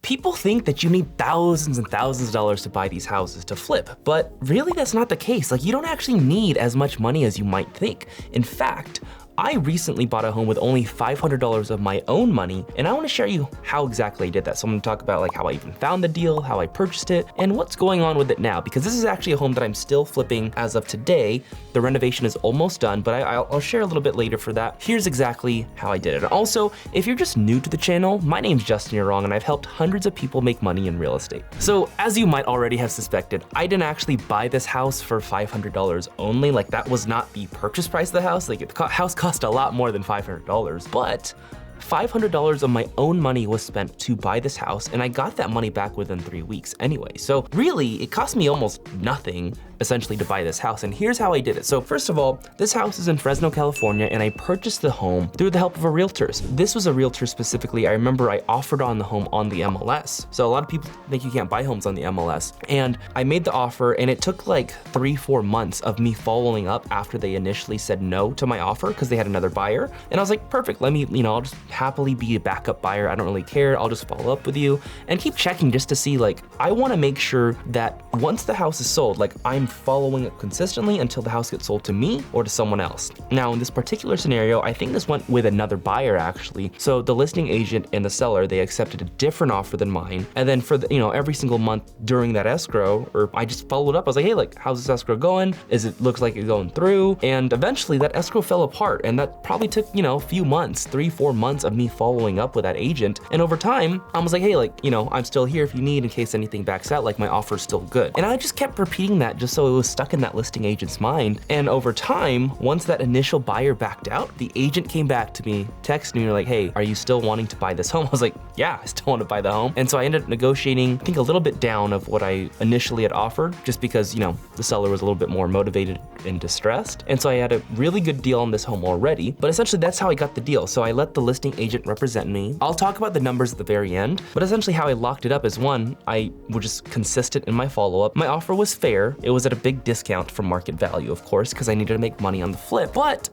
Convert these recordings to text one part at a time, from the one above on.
People think that you need thousands and thousands of dollars to buy these houses to flip, but really that's not the case. Like, you don't actually need as much money as you might think. In fact, I recently bought a home with only $500 of my own money, and I wanna share you how exactly I did that. So I'm gonna talk about like how I even found the deal, how I purchased it, and what's going on with it now, because this is actually a home that I'm still flipping as of today. The renovation is almost done, but I'll share a little bit later for that. Here's exactly how I did it. And also, if you're just new to the channel, my name's Justin Yearong, and I've helped hundreds of people make money in real estate. So as you might already have suspected, I didn't actually buy this house for $500 only. Like, that was not the purchase price of the house. Like, the house cost a lot more than $500, but $500 of my own money was spent to buy this house, and I got that money back within 3 weeks anyway. So really, it cost me almost nothing essentially to buy this house, and here's how I did it. So first of all, this house is in Fresno, California, and I purchased the home through the help of a realtor. This was a realtor specifically. I remember I offered on the home on the MLS. So a lot of people think you can't buy homes on the MLS, and I made the offer, and it took like 3-4 months of me following up after they initially said no to my offer because they had another buyer. And I was like, perfect, let me, I'll just happily be a backup buyer. I don't really care. I'll just follow up with you and keep checking just to see, like, I want to make sure that once the house is sold, like, I'm following it consistently until the house gets sold to me or to someone else. Now, in this particular scenario, I think this went with another buyer actually. So the listing agent and the seller, they accepted a different offer than mine. And then for the, every single month during that escrow, or I just followed up. I was like, hey, like, how's this escrow going? Looks like it's going through? And eventually that escrow fell apart, and that probably took, a few months, 3-4 months of me following up with that agent. And over time, I was like, hey, like, I'm still here if you need, in case anything backs out, like, my offer's still good. And I just kept repeating that just so it was stuck in that listing agent's mind. And over time, once that initial buyer backed out, the agent came back to me, texted me, like, hey, are you still wanting to buy this home? I was like, yeah, I still want to buy the home. And so I ended up negotiating, I think, a little bit down of what I initially had offered, just because, the seller was a little bit more motivated and distressed. And so I had a really good deal on this home already, but essentially that's how I got the deal. So I let the listing agent represent me. I'll talk about the numbers at the very end, but essentially how I locked it up is, one, I was just consistent in my follow-up. My offer was fair. It was at a big discount from market value, of course, because I needed to make money on the flip, but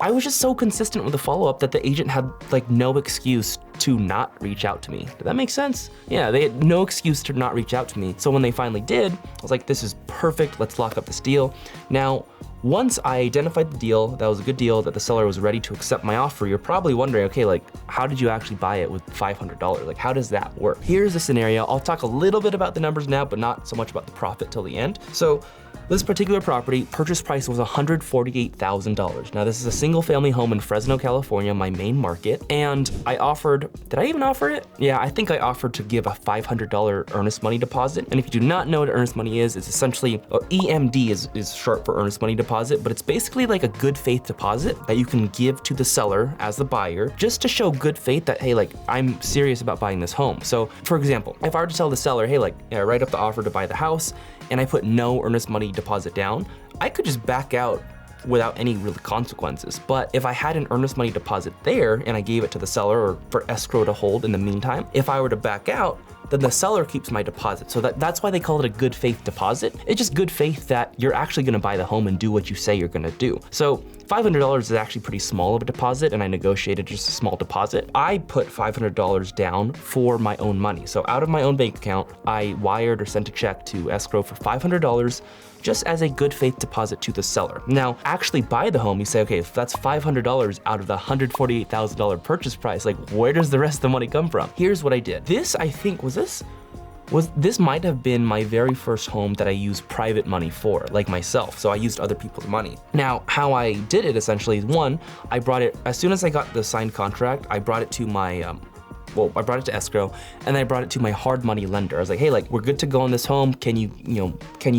I was just so consistent with the follow-up that the agent had like no excuse to not reach out to me. Did that make sense? Yeah, they had no excuse to not reach out to me. So when they finally did, I was like, this is perfect, let's lock up this deal. Now, once I identified the deal, that was a good deal, that the seller was ready to accept my offer, you're probably wondering, okay, like, how did you actually buy it with $500? Like, how does that work? Here's the scenario. I'll talk a little bit about the numbers now, but not so much about the profit till the end. So this particular property, purchase price was $148,000. Now, this is a single family home in Fresno, California, my main market. And I offered, did I even offer it? Yeah, I think I offered to give a $500 earnest money deposit. And if you do not know what earnest money is, it's essentially, EMD is short for earnest money deposit, but it's basically like a good faith deposit that you can give to the seller as the buyer, just to show good faith that, hey, like, I'm serious about buying this home. So for example, if I were to tell the seller, hey, like, write up the offer to buy the house, and I put no earnest money deposit down, I could just back out without any real consequences. But if I had an earnest money deposit there and I gave it to the seller or for escrow to hold in the meantime, if I were to back out, then the seller keeps my deposit. So that's why they call it a good faith deposit. It's just good faith that you're actually gonna buy the home and do what you say you're gonna do. So $500 is actually pretty small of a deposit, and I negotiated just a small deposit. I put $500 down for my own money. So out of my own bank account, I wired or sent a check to escrow for $500 just as a good faith deposit to the seller. Now, actually buy the home, you say, okay, if that's $500 out of the $148,000 purchase price, like, where does the rest of the money come from? Here's what I did. This, I think, this might have been my very first home that I used private money for, like myself. So I used other people's money. Now, how I did it essentially is, one, I brought it, as soon as I got the signed contract, I brought it to my, I brought it to escrow, and then I brought it to my hard money lender. I was like, hey, like, we're good to go on this home. Can you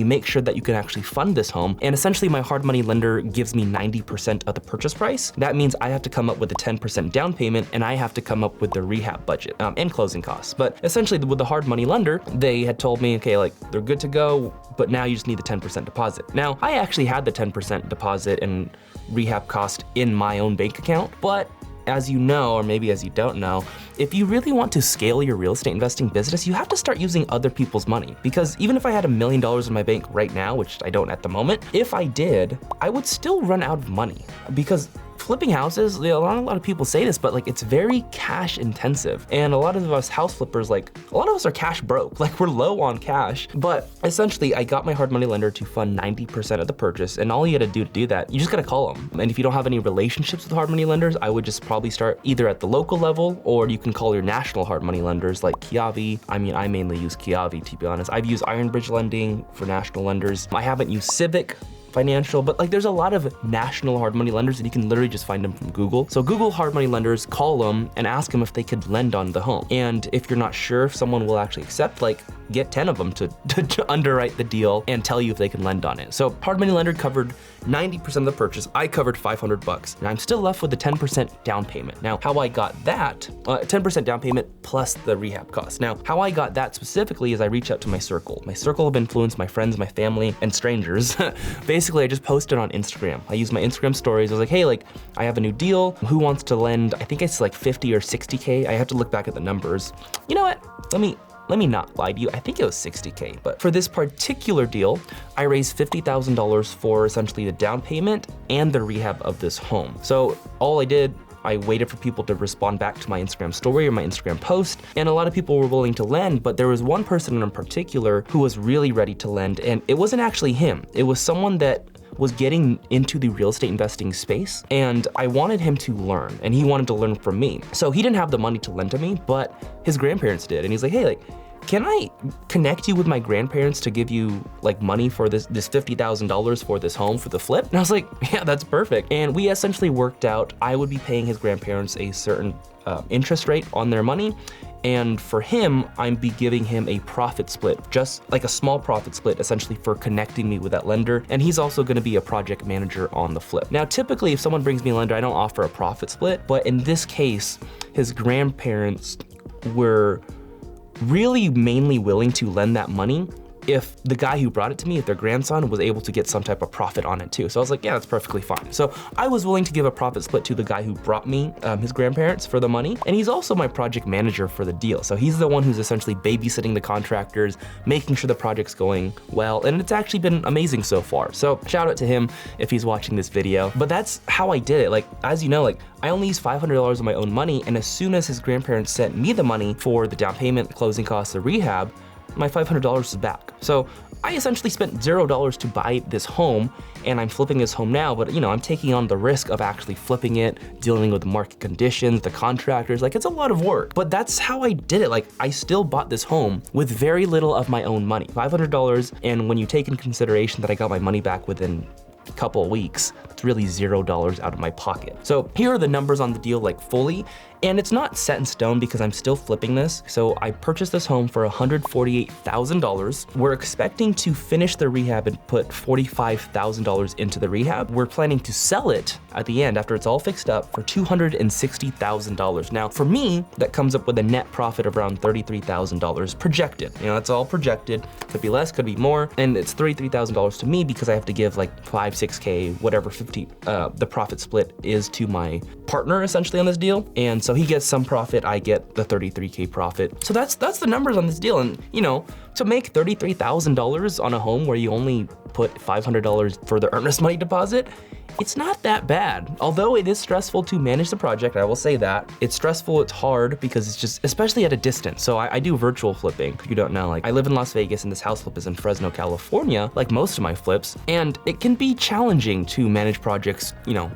make sure that you can actually fund this home? And essentially my hard money lender gives me 90% of the purchase price. That means I have to come up with a 10% down payment, and I have to come up with the rehab budget and closing costs. But essentially with the hard money lender, they had told me, okay, like, they're good to go, but now you just need the 10% deposit. Now, I actually had the 10% deposit and rehab cost in my own bank account, but as you know, or maybe as you don't know, if you really want to scale your real estate investing business, you have to start using other people's money. Because even if I had $1 million in my bank right now, which I don't at the moment, if I did, I would still run out of money. Because flipping houses, a lot of people say this, but like it's very cash intensive. And a lot of us house flippers, like a lot of us are cash broke, like we're low on cash. But essentially I got my hard money lender to fund 90% of the purchase. And all you gotta do to do that, you just gotta call them. And if you don't have any relationships with hard money lenders, I would just probably start either at the local level, or you can call your national hard money lenders like Kiavi. I mean, I mainly use Kiavi, to be honest. I've used Ironbridge Lending for national lenders. I haven't used Civic Financial, but like there's a lot of national hard money lenders and you can literally just find them from Google. So Google hard money lenders, call them and ask them if they could lend on the home. And if you're not sure if someone will actually accept, like get 10 of them to underwrite the deal and tell you if they can lend on it. So hard money lender covered 90% of the purchase. I covered $500 and I'm still left with the 10% down payment. Now, how I got that, 10% down payment plus the rehab cost. Now, how I got that specifically is I reached out to my circle of influence, my friends, my family, and strangers. Basically, I just posted on Instagram. I used my Instagram stories. I was like, hey, like I have a new deal. Who wants to lend? I think it's like 50 or 60K. I have to look back at the numbers. You know what? Let me not lie to you. I think it was 60K, but for this particular deal, I raised $50,000 for essentially the down payment and the rehab of this home. So all I did, I waited for people to respond back to my Instagram story or my Instagram post, and a lot of people were willing to lend, but there was one person in particular who was really ready to lend, and it wasn't actually him. It was someone that was getting into the real estate investing space, and I wanted him to learn, and he wanted to learn from me. So he didn't have the money to lend to me, but his grandparents did, and he's like, hey, like, can I connect you with my grandparents to give you like money for this $50,000 for this home for the flip? And I was like, yeah, that's perfect. And we essentially worked out, I would be paying his grandparents a certain interest rate on their money. And for him, I'd be giving him a profit split, just like a small profit split, essentially for connecting me with that lender. And he's also gonna be a project manager on the flip. Now, typically, if someone brings me a lender, I don't offer a profit split, but in this case, his grandparents were really mainly willing to lend that money if the guy who brought it to me, if their grandson was able to get some type of profit on it too. So I was like, yeah, that's perfectly fine. So I was willing to give a profit split to the guy who brought me his grandparents for the money. And he's also my project manager for the deal. So he's the one who's essentially babysitting the contractors, making sure the project's going well. And it's actually been amazing so far. So shout out to him if he's watching this video. But that's how I did it. Like, as you know, like I only used $500 of my own money. And as soon as his grandparents sent me the money for the down payment, the closing costs, the rehab, my $500 is back. So I essentially spent $0 to buy this home, and I'm flipping this home now, but you know, I'm taking on the risk of actually flipping it, dealing with market conditions, the contractors, like it's a lot of work. But that's how I did it. Like I still bought this home with very little of my own money, $500, and when you take in consideration that I got my money back within a couple of weeks, it's really $0 out of my pocket. So here are the numbers on the deal, like fully, and it's not set in stone because I'm still flipping this. So I purchased this home for $148,000. We're expecting to finish the rehab and put $45,000 into the rehab. We're planning to sell it at the end after it's all fixed up for $260,000. Now for me, that comes up with a net profit of around $33,000 projected. You know, that's all projected. Could be less, could be more. And it's $33,000 to me because I have to give like 5, 6K, whatever the profit split is to my partner essentially on this deal. And so he gets some profit, I get the 33K profit. So that's the numbers on this deal. And you know, to make $33,000 on a home where you only put $500 for the earnest money deposit, it's not that bad. Although it is stressful to manage the project, I will say that. It's stressful, it's hard because it's just, especially at a distance. So I do virtual flipping, if you don't know. Like I live in Las Vegas and this house flip is in Fresno, California, like most of my flips. And it can be challenging to manage projects, you know,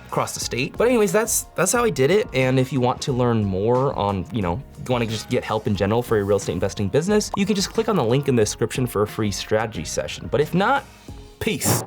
across the state. But anyways, that's how I did it. And if you want to learn more on, you know, you want to just get help in general for your real estate investing business, you can just click on the link in the description for a free strategy session. But if not, peace.